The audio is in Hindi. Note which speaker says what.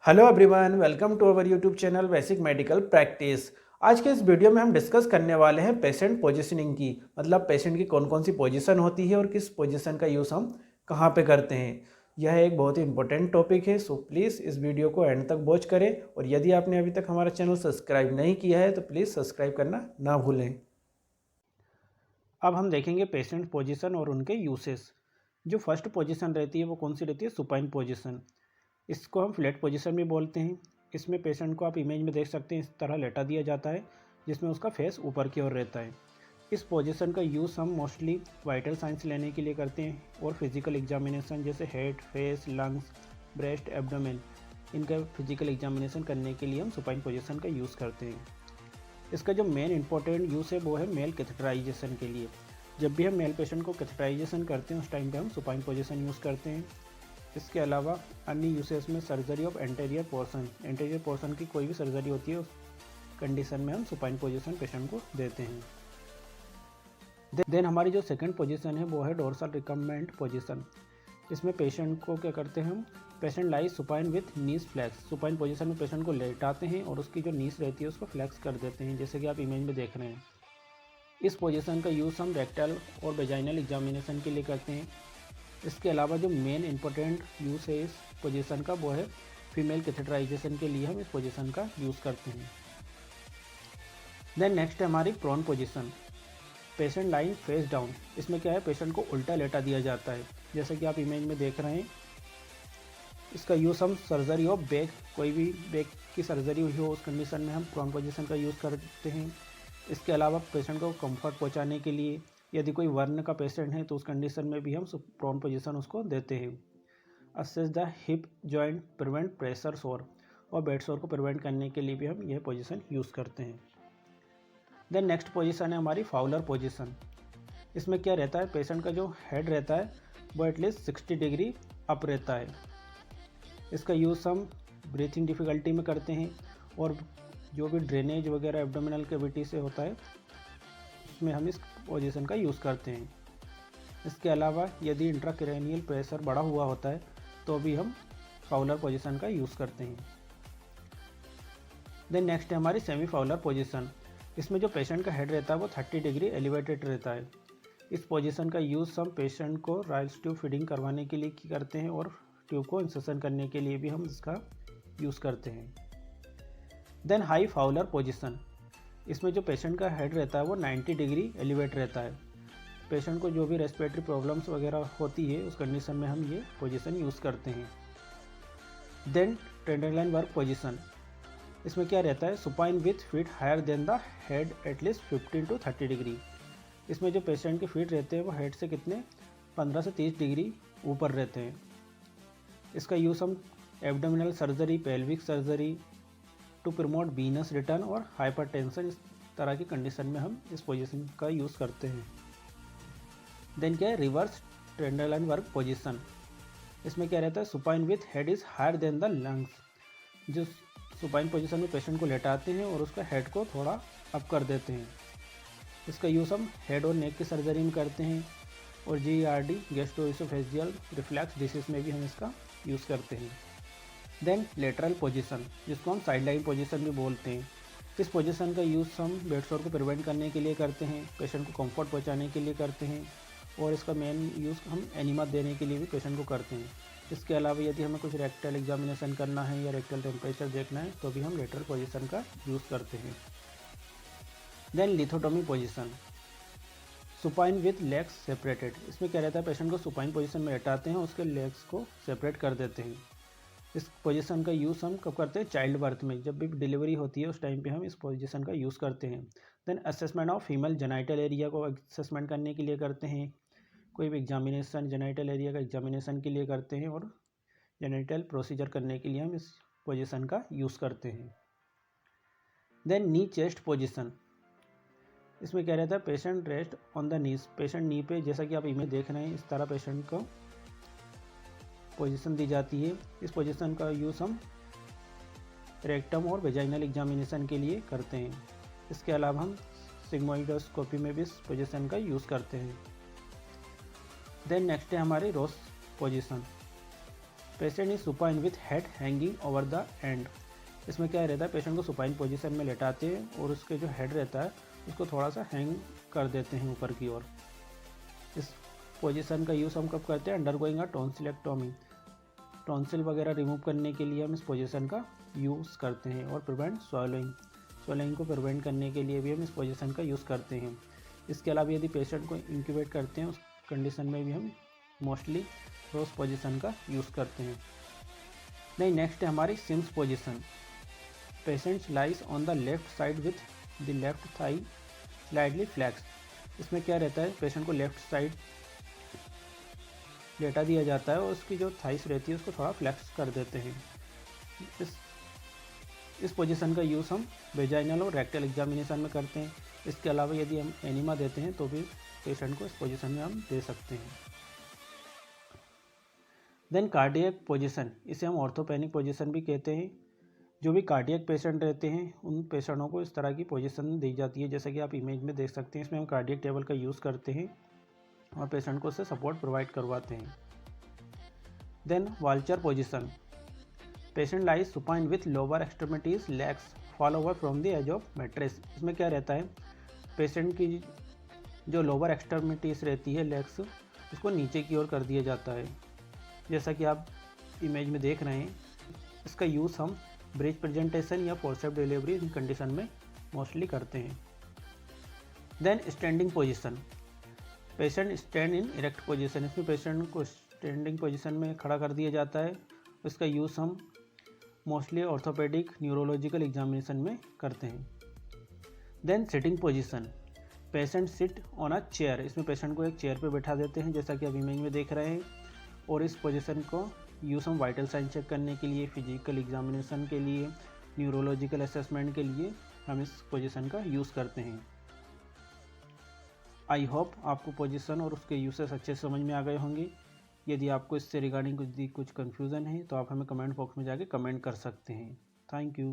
Speaker 1: Hello everyone, welcome to our YouTube channel basic medical practice. आज के इस वीडियो में हम डिस्कस करने वाले हैं पेशेंट पोजीशनिंग की। मतलब पेशेंट की कौन कौन सी पोजीशन होती है और किस पोजीशन का यूज़ हम कहाँ पे करते हैं। यह एक बहुत ही इंपॉर्टेंट टॉपिक है, सो प्लीज़ इस वीडियो को एंड तक वॉच करें। और यदि आपने अभी तक हमारा चैनल सब्सक्राइब नहीं किया है तो प्लीज़ सब्सक्राइब करना ना भूलें। अब हम देखेंगे पेशेंट पोजीशन और उनके यूसेस। जो फर्स्ट पोजीशन रहती है वो कौन सी रहती है? Supine position. इसको हम फ्लैट पोजीशन भी बोलते हैं। इसमें पेशेंट को आप इमेज में देख सकते हैं, इस तरह लेटा दिया जाता है जिसमें उसका फेस ऊपर की ओर रहता है। इस पोजीशन का यूज़ हम मोस्टली वाइटल साइंस लेने के लिए करते हैं और फिजिकल एग्जामिनेशन जैसे head, face, lungs, breast, abdomen, इनका फिजिकल एग्जामिनेशन करने के लिए हम सुपाइन पोजीशन का यूज़ करते हैं। इसका जो मेन इंपॉर्टेंट यूज़ है वो है मेल कैथेटराइजेशन के लिए। जब भी हम मेल पेशेंट को कैथेटराइजेशन करते हैं उस टाइम पे हम सुपाइन पोजीशन यूज़ करते हैं। इसके अलावा अन्य यूसेस में सर्जरी ऑफ एंटीरियर पोर्शन की कोई भी सर्जरी होती है उस कंडीशन में हम सुपाइन पोजीशन पेशेंट को देते हैं। देन हमारी जो सेकंड पोजीशन है वो है डोर्सल रिकम्बेंट पोजीशन। इसमें पेशेंट को क्या करते हैं हम? Patient lies supine with knees flex. Supine position में पेशेंट को लेटाते हैं और उसकी जो नीज रहती है उसको फ्लैक्स कर देते हैं, जैसे कि आप इमेज में देख रहे हैं। इस पोजीशन का यूज़ हम रेक्टल और वेजाइनल एग्जामिनेशन के लिए करते हैं। इसके अलावा जो मेन इंपॉर्टेंट यूज़ है इस पोजीशन का वो है फीमेल कैथेटराइजेशन के लिए हम इस पोजीशन का यूज़ करते हैं। देन नेक्स्ट है हमारी prone position. Patient lying face down. इसमें क्या है? पेशेंट को उल्टा लेटा दिया जाता है, जैसे कि आप इमेज में देख रहे हैं। इसका यूज़ हम सर्जरी ऑफ बैक, कोई भी बैक की सर्जरी हुई हो उस कंडीशन में हम प्रोन पोजीशन का यूज़ करते हैं। इसके अलावा पेशेंट को कंफर्ट पहुंचाने के लिए यदि कोई वर्ण का पेशेंट है तो उस कंडीशन में भी हम प्रोन पोजीशन उसको देते हैं। Assess the hip joint, prevent pressure सोर, और बेड सोर को प्रिवेंट करने के लिए भी हम यह पोजीशन यूज़ करते हैं। देन नेक्स्ट पोजीशन है हमारी फाउलर पोजीशन। इसमें क्या रहता है? पेशेंट का जो हेड रहता है वो एटलीस्ट 60 डिग्री अप रहता है। इसका यूज़ हम ब्रीथिंग डिफ़िकल्टी में करते हैं और जो भी ड्रेनेज वगैरह एब्डोमिनल कैविटी से होता है उसमें हम इस पोजीशन का यूज़ करते हैं। इसके अलावा यदि इंट्राक्रैनियल प्रेशर बढ़ा हुआ होता है तो भी हम फाउलर पोजीशन का यूज़ करते हैं। देन नेक्स्ट है हमारी सेमी फाउलर पोजीशन। इसमें जो पेशेंट का हेड रहता है वो 30 डिग्री एलिवेटेड रहता है। इस पोजीशन का यूज़ हम पेशेंट को राइल्स ट्यूब फीडिंग करवाने के लिए करते हैं और ट्यूब को इंसर्शन करने के लिए भी हम इसका यूज़ करते हैं। Then high Fowler position. इसमें जो पेशेंट का हेड रहता है वो 90 डिग्री एलिवेट रहता है। पेशेंट को जो भी रेस्पिरेटरी प्रॉब्लम्स वगैरह होती है उस कंडीशन में हम ये पोजीशन यूज़ करते हैं। Then Trendelenburg position. इसमें क्या रहता है? Supine with feet higher than the head at least 15 to 30 डिग्री। इसमें जो पेशेंट के फीट रहते हैं वो हेड से कितने 15 से 30 डिग्री ऊपर रहते हैं। इसका यूज़ हम abdominal surgery, pelvic surgery, to promote venous return और हाइपरटेंशन, इस तरह की कंडीशन में हम इस पोजीशन का यूज़ करते हैं। देन क्या है? Reverse Trendelenburg position. इसमें क्या रहता है? Supine with head is higher than the lungs. जो सुपाइन पोजीशन में पेशेंट को लेटाते हैं और उसका हेड को थोड़ा अप कर देते हैं। इसका यूज़ हम हेड और नेक की सर्जरी में करते हैं और GERD, गैस्ट्रोइसोफेजियल रिफ्लक्स डिसीज में भी हम इसका यूज़ करते हैं। देन लेटरल पोजीशन, जिसको हम साइड लाइन पोजीशन भी बोलते हैं। इस पोजीशन का यूज़ हम बेड सोर को प्रिवेंट करने के लिए करते हैं, पेशेंट को कंफर्ट पहुंचाने के लिए करते हैं और इसका मेन यूज़ हम एनिमा देने के लिए भी पेशेंट को करते हैं। इसके अलावा यदि हमें कुछ रेक्टल एग्जामिनेशन करना है या रेक्टल टेम्परेचर देखना है तो भी हम लेटरल पोजीशन का यूज़ करते हैं। Then lithotomy position, supine with legs separated. इसमें क्या रहता है? पेशेंट को सुपाइन पोजीशन में लेटाते हैं, उसके लेग्स को सेपरेट कर देते हैं। इस पोजीशन का यूज़ हम कब करते हैं? चाइल्ड बर्थ में, जब भी डिलीवरी होती है उस टाइम पे हम इस पोजीशन का यूज़ करते हैं। Then assessment of female genital area को असेसमेंट करने के लिए करते हैं। कोई भी एग्जामिनेशन जेनाइटल एरिया का एग्जामिनेशन के लिए करते हैं और जेनाइटल प्रोसीजर करने के लिए हम इस पोजीशन का यूज़ करते हैं। Then knee chest position. इसमें क्या रहता है? Patient rest on the knees. Patient knee पे, जैसा कि आप इमेज देख रहे हैं, इस तरह पेशेंट को पोजीशन दी जाती है। इस पोजीशन का यूज़ हम रेक्टम और वेजाइनल एग्जामिनेशन के लिए करते हैं। इसके अलावा हम सिग्मोइडोस्कोपी में भी इस पोजीशन का यूज़ करते हैं। देन नेक्स्ट है हमारी Rose position. Patient is supine with head hanging over the end. इसमें क्या रहता है, पेशेंट को सुपाइन पोजीशन में लेटाते हैं और उसके जो हेड रहता है उसको थोड़ा सा हैंग कर देते हैं ऊपर की ओर। इस पोजीशन का यूज़ हम कब करते हैं, अंडरगोइंग अ टॉन्सिलेक्टोमी। टॉन्सिल वगैरह रिमूव करने के लिए हम इस पोजीशन का यूज़ करते हैं। और प्रिवेंट स्वॉलोइंग को प्रिवेंट करने के लिए भी हम इस पोजीशन का यूज़ करते हैं। इसके अलावा यदि पेशेंट को इंक्यूबेट करते हैं उस कंडीशन में भी हम मोस्टली रोज पोजीशन का यूज़ करते हैं। नहीं, नेक्स्ट है हमारी Sims position. Patient lies on the left side with the left thigh slightly flex. इसमें क्या रहता है, पेशेंट को लेफ्ट साइड लेटा दिया जाता है और उसकी जो थाइस रहती है उसको थोड़ा फ्लैक्स कर देते हैं। इस पोजीशन का यूज़ हम वेजाइनल और रेक्टल एग्जामिनेशन में करते हैं। इसके अलावा यदि हम एनिमा देते हैं तो भी पेशेंट को इस पोजीशन में हम दे सकते हैं। देन कार्डियक पोजीशन, इसे हम ऑर्थोपेनिक पोजीशन भी कहते हैं। जो भी कार्डियक पेशेंट रहते हैं उन पेशेंटों को इस तरह की पोजीशन दी जाती है, जैसे कि आप इमेज में देख सकते हैं। इसमें हम कार्डियक टेबल का यूज़ करते हैं और पेशेंट को उससे सपोर्ट प्रोवाइड करवाते हैं। Then Walcher position, patient lies supine with lower extremities legs fall over from the edge of mattress. इसमें क्या रहता है, पेशेंट की जो लोअर एक्सट्रीमिटीज रहती है लेग्स, उसको नीचे की ओर कर दिया जाता है, जैसा कि आप इमेज में देख रहे हैं। इसका यूज़ हम ब्रिज प्रेजेंटेशन या फोर्सेप्स डिलीवरी इन कंडीशन में मोस्टली करते हैं। Then standing position, patient stand in erect position. इसमें पेशेंट को स्टैंडिंग पोजीशन में खड़ा कर दिया जाता है। इसका यूज़ हम मोस्टली ऑर्थोपेडिक न्यूरोलॉजिकल एग्जामिनेशन में करते हैं। Then sitting position, patient sit on a chair. इसमें पेशेंट को एक चेयर पे बैठा देते हैं, जैसा कि आप इमेज में देख रहे हैं। और इस पोजीशन को यूज़ हम वाइटल साइन चेक करने के लिए, फिजिकल एग्जामिनेशन के लिए, न्यूरोलॉजिकल असेसमेंट के लिए हम इस पोजीशन का यूज़ करते हैं। आई होप आपको पोजीशन और उसके यूसेस अच्छे से समझ में आ गए होंगे। यदि आपको इससे रिगार्डिंग कुछ कन्फ्यूज़न है तो आप हमें कमेंट बॉक्स में जाके कमेंट कर सकते हैं। Thank you.